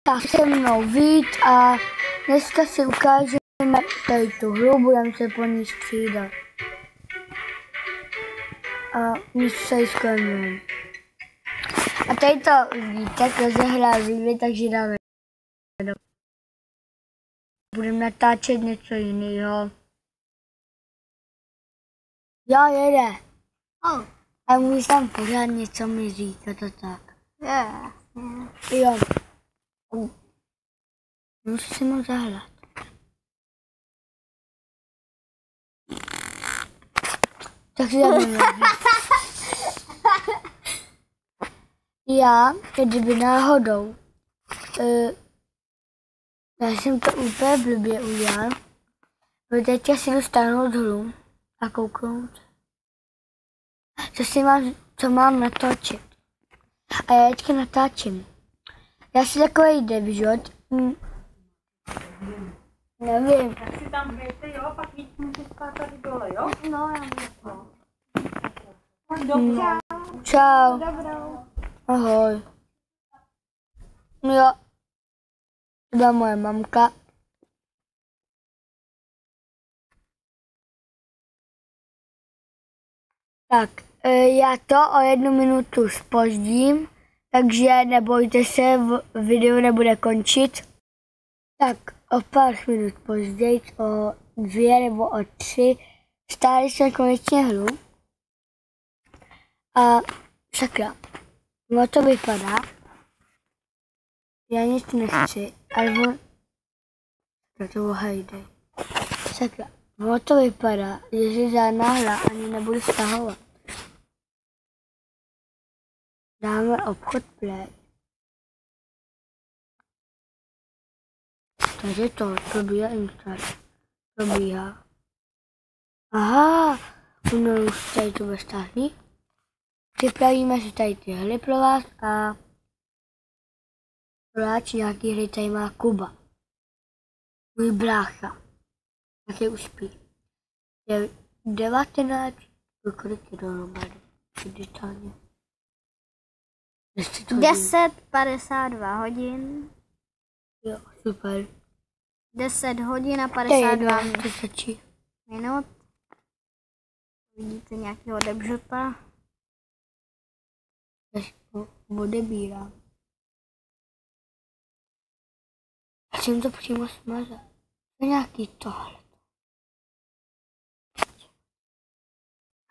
Tak se mnou Vít a dneska si ukážeme tady tu hru, budeme se po ní střídat. A nic se skvělé. A tady to víte, rozehrál Vít, takže dáme. Budeme natáčet něco jiného. Jo, jede. Oh. A můžeš tam pořád něco mi říkat, to tak. Yeah. Jo. Musím si moc zahrát. Tak si dáme. Já, kdyby náhodou, já jsem to úplně blbě udělal, protože teďka si jdu stáhnout hru a kouknout, co mám natočit. A já teďka natáčím. Já si takový debžot, nevím. Tak si tam bějte, jo, pak víc můžu spát tady dole, jo? No, já můžu. Dobře. Čau. Dobrou. Ahoj. No jo. To byla moje mamka. Tak, já to o 1 minutu zpozdím, takže nebojte se, video nebude končit. Tak, o pár minut později, o 2 nebo o 3, stáli jsme konečně hru. A sakra, no to vypadá, já nic nechci, ale on, to hejde. Sakra, no to vypadá, že si žádná hra ani nebudu stahovat. Dáme obchod play. Takže to probíhá instalace. Probíhá. Aha, ono už tady to vestáhní. Připravíme si tady ty hry pro vás a proč nějaký hry tady má Kuba. Můj brácha. Taky už spí. Je 19, kolik je dohromady digitálně. 10:52 hodin. Jo, super. 10 hodin a 52 to stačí. minut. Vidíte nějakého debžota? Odebírám. Chcem to přímo smazat. To je nějaký tohle.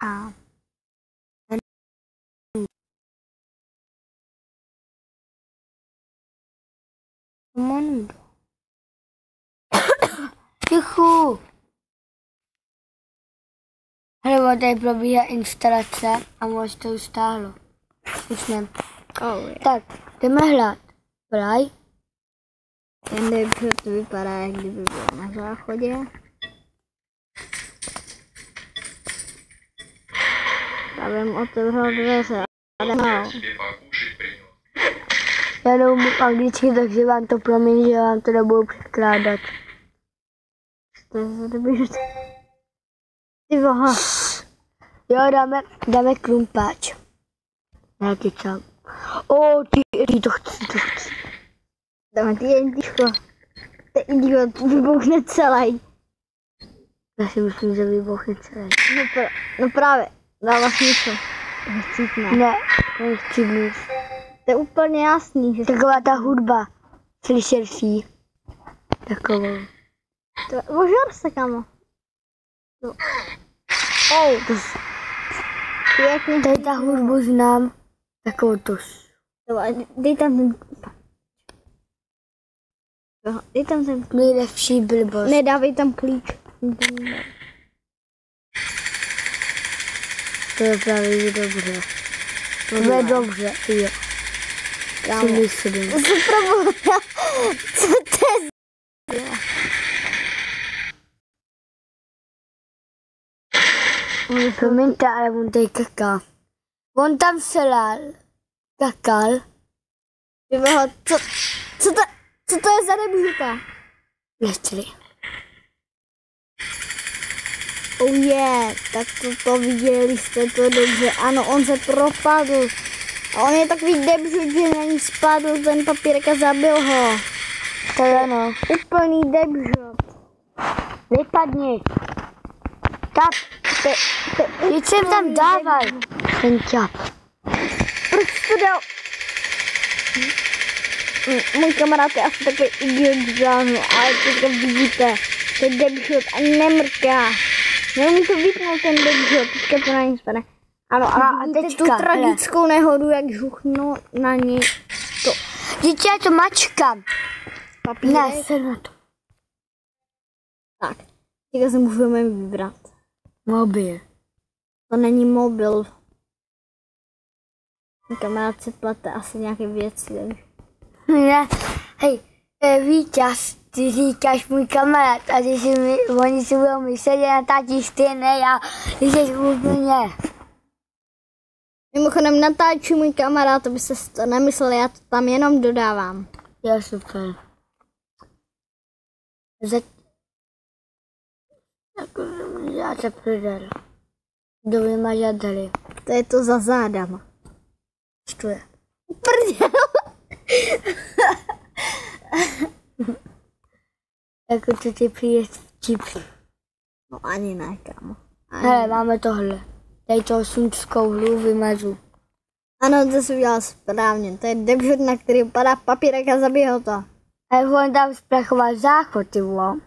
A Mondo. Tichu. Hele, tady probíhá instalace a moc to už stáhlo. Už ne. oh, yeah. Tak, jdeme hrát. Praj. Ten debžot vypadá, jak kdyby byl na záchodě. Já bych otevřel dveře a jdeme. Já neumím anglicky, takže vám to promiň, že vám to nebudu překládat. To je za debžot. Ty boha. Jo, dáme krumpáč. Nějaký čau. Ty to chci. Dáme ty jentíško. Ten idiot vybuchne celý. Já si myslím, že vybuchne celý. No právě, dává smysl. Chcípne. Ne, nechci nic. To je úplně jasný, že Taková ta hudba. Slyšel jsi ji? Takovou. Ožor se, kamo. No. Pěkně. Tady ta hudbu znám. Takovou to. Dej tam ten... Dej tam ten... Nejlepší blbost. Nedávej tam klíč. To je právě dobře. To je dobře, jo. Já Si myslím. Super, co to je? Promiňte, ale on tady kaká. On tam selal. Kakal. Co to je za debíta? Nechci. Oh yeah, tak to viděli jste to dobře. Ano, on se propadl. A on je takový debžut, že na ní spadl ten papírek a zabil ho. To je ono. Úplný debžut. Vypadni. Tap. Teď jsem tam dával. Ten čap. Proč to dal? Můj kamarád je asi takový idiot žádný, ale teďka vidíte, ten debžut ani nemrká. Nemůžu to vypnout ten debžut, teďka to na ní spadne. Ano, a vidíte tu tragickou nehodu, jak žuchnu na ní to. Dítě, já to mačkám. Papírek. Ne, jsem na to. Tak, teďka si můžeme vybrat. Mobil. To není mobil. Můj kamarád se plete asi nějaké věci. Ne, hej, Vítěz, ty říkáš můj kamarád a ty oni si budou myslet, že na táti stejné a ty jsi úplně. Mimochodem natáčí můj kamarád, aby se to nemyslel, já to tam jenom dodávám. Jo, super. Já se prodal. Kdo vymažat dali. To je to za zádama. Co to je? Prdel. Jako to ty přijde vtipný. No ani ne, kámo. Hele, máme tohle. Tady to slunskou hlu vymažu. Ano, to jsi udělal správně. To je debžut, na který padá papírek a zabije ho to. A on tam splachoval záchod, ty vole.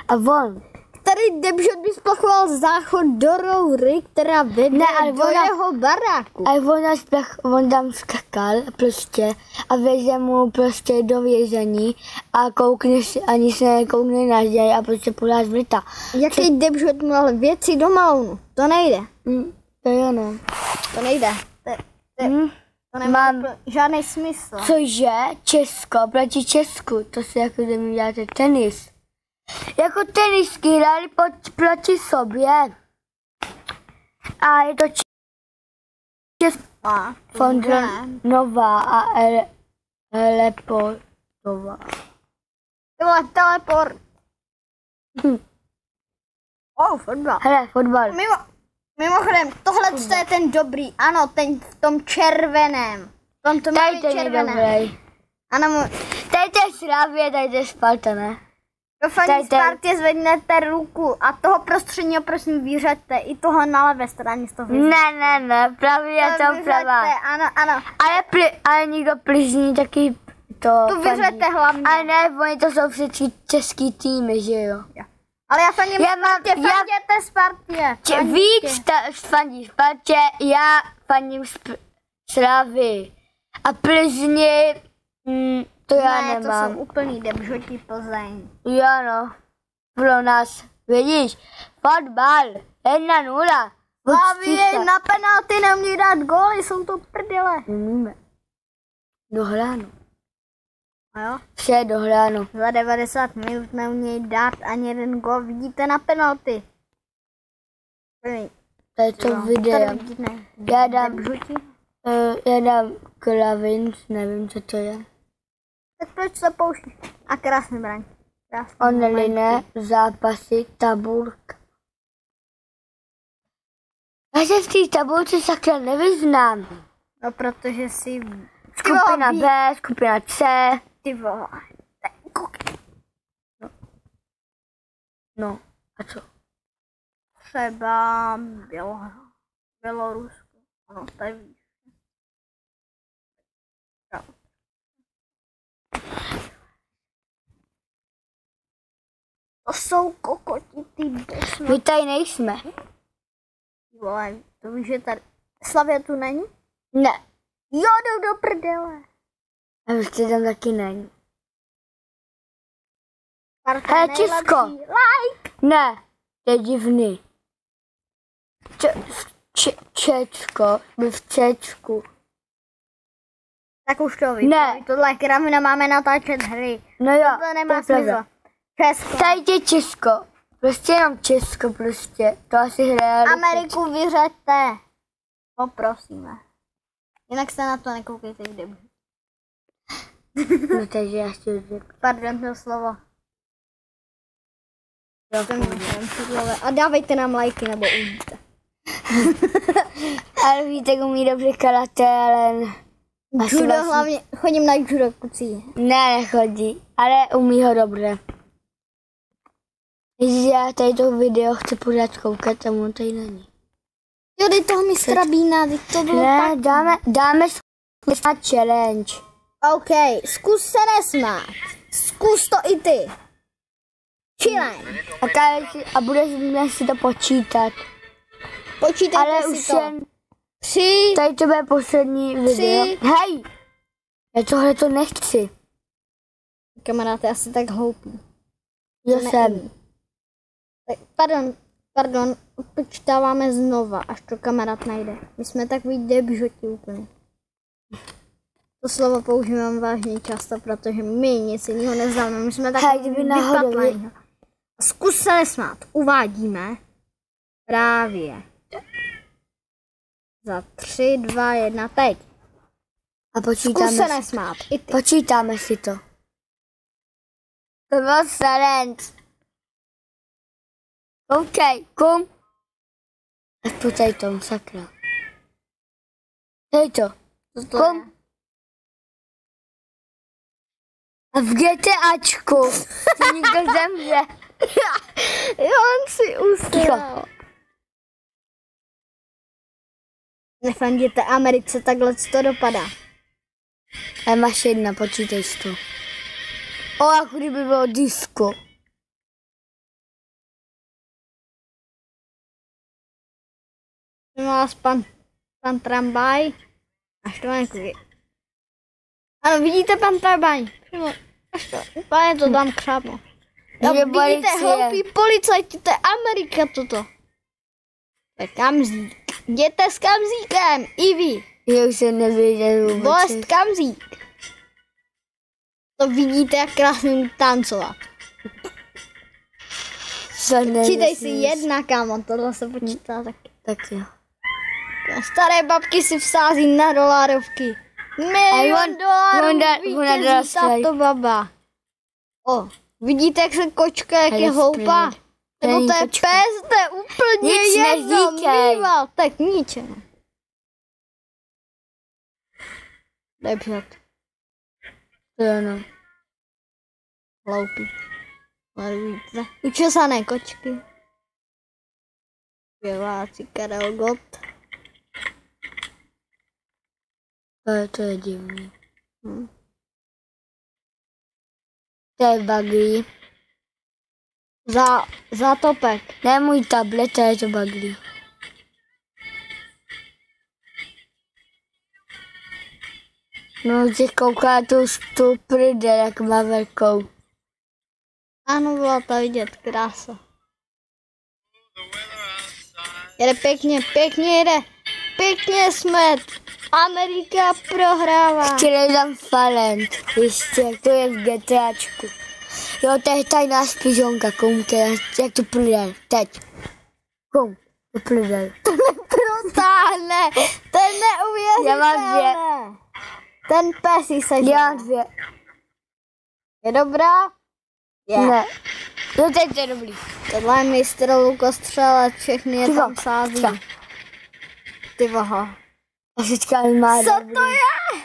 A on. Tady debžut by splachoval záchod do roury, která vede do jeho baráku. A on tam skakal prostě a veze mu prostě do vězení a koukne si, ani se nekoukne na děj a prostě půjde zvrta. Jaký debžut měl věci do Malaunu? To nejde. To je ono. To nejde. To nemá žádný smysl. Cože? Česko, proti Česku, to si jako mi děláte tenis. Jako tenisky hráli proti sobě. A je to Česká Nová a Lepotová. Tohle teleport. Fotbal. Hele, fotbal. Mimochodem, tohle je ten dobrý, ano, ten v tom červeném. Tady ten je dobrý. Ano, tady to je Slavie, tady to je Sparta, ne? Do faní Spartě zvednete ruku a toho prostředního prosím vyřaďte, i toho na levé straně z toho vyřaďte. Ne, právě je to pravá. Ano. Ale někdo pližní taky to. To vyřaďte hlavně. Ale ne, oni to jsou všetky český týmy, že jo? Ale já faním Spartě, Spartě. Víc fandí Spartě, já faním Slavii. A Plzni, to já nemám. To jsou úplný debžoti Plzeň. Jo no, pro nás, vidíš, fotbal, 1-0. Slavie na penalty neumějí dát góly, jsou to prdele. Umíme. Dohráno. A jo? Vše je dohráno. Za 90 minut neumějí dát ani jeden gól, vidíte na penalty. To je to video. Já dám Klavin, nevím, co to je. Tak proč se pouštíš? A krásný braň. Online, zápasy, tabulka. Já se v té tabulce sakra nevyznám. No, protože si... Skupina B, skupina C. Ty vole. No, a co? Třeba Bělorusko. Ano, tady víš. To jsou kokoti, ty bosno. My tady nejsme. Vole, to víš, že tady Slavia tu není? Ne. Jo, jdou do prdele. A už tam taky není. Hele, Česko. Like. Ne, to je divný. Čečko, my v Čečku. Tak už to víš. Ne. Tohle kravina máme natáčet hry. No jo, to nemá smysl. Česko. Tady je Česko. Prostě jenom Česko prostě. To asi hraje. Ameriku vyřaďte. Poprosíme. Jinak se na to nekoukejte, kde bude. No takže já chci řekl. Pardon, to slovo. A dávejte nám lajky, nebo uvidíte. Ale víte, umí dobře karate, ale Judo hlavně, chodím na judo, kucí. Ne, nechodí, ale umí ho dobře. Ježiš, já tady to video chci pořád koukat a on tady není. Jo, dej toho mistra Beana, teď to bylo Ne, tak. dáme na challenge. OK, zkus se nesmát. Zkus to i ty. Challenge. A budeš mě si to počítat. Počítejte Ale si už to. jen, 3, tady to bude poslední video. Hej! Já tohle to nechci. Kamarád, já asi tak hloupý. Já To jsem. neumím. Tak, pardon, počítáváme znova, až to kamarád najde. My jsme takový debžoti úplně. To slovo používám vážně často, protože my nic jiného neznáme. My jsme Hej, takový kdyby náhodou vypatlaní. Zkus se nesmát. Uvádíme právě za 3, 2, 1, teď. A Zkus počítáme se si. nesmát. I ty. Počítáme si to. To byl challenge. OK, kom. Aspoň tady to, sakra. Tady to. Co to Kom. je? A v GTAčku si někdo zemře. Jo, on si usral. Nefandíte Americe, takhle to dopadá. A máš jedna, počítej si to. O, jako kdyby bylo disco. Vás pan tramvaj. Až to nekdy. Ano, vidíte pan tramvaj. Až to, úplně to dám křápno. Je Vidíte, policie. hloupí policajti, to je Amerika toto. To je kamzík. Jděte s kamzíkem, i vy. Já už jsem nevěděl vůbec. Bolest kamzík. To vidíte, jak krásně umí tancovat. Počítej si jedna, kámo, tohle se počítá taky. Tak jo. Staré babky si vsází na dolárovky. Milion dolárů vítězí tato baba. O, vidíte, jak se kočka, jak je hloupá? Nebo to je pes, to je úplně Nic jedno, neříkej. mýval, tak ničemu. Dobře, To je ono. hloupý. Varujíte. Učesané kočky. Zpěváci Karel Gott. To je divný. To je buggy. Zátopek. Ne můj tablet, to je to buggy. No, těch kouká tu prdel, jak má velkou. Ano, byla to vidět, krása. Jede pěkně, pěkně jede. Pěkně jsme. Amerika prohrává. Chtěli tam Falent, ještě, jak to je v GTAčku. Jo, to je tajná spižonka, koumke, jak to prdel, teď. Koum, to prdel. Protáhne. Ten Já mám neuvěřitelné. Ten pes jí se Já mám dvě. Je dobrá? Je. Ne. No teď to je dobrý. Tohle je mistr lukostřelec, všechny je Ticho, tam sází. ticho. Ty voho. A teďka má Co dobrý. to je?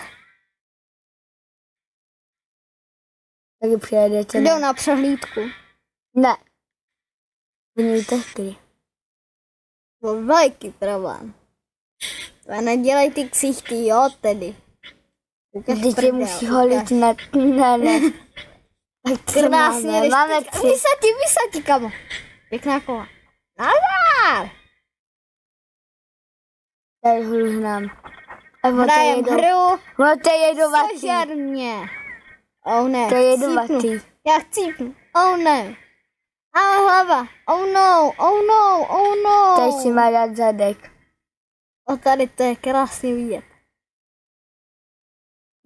Taky přijedete. Jdou na přehlídku. Ne. Vidíte hry. Byl veliký problém. To nedělej ty ksichty, jo, tedy. Ukaž Teď prdel, musí holit na... Ne. Tak co Krásně, máme 3. Vysati, kamo. Pěkná kola. Nazár! Tady hru znám. A Hrajem hru. No to je jedovatý. Sežer mě. Oh ne. To je jedovatý. Já chcípnu. Oh ne. A hlava. Oh no, oh no, oh no. Teď si má dát zadek. O tady to je krásně vidět.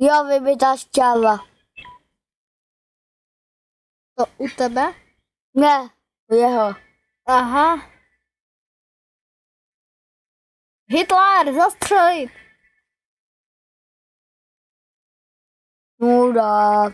Jo, vybitá šťáva. To u tebe? Ne, u jeho. Aha. Hitler, zastřelit. Mudák.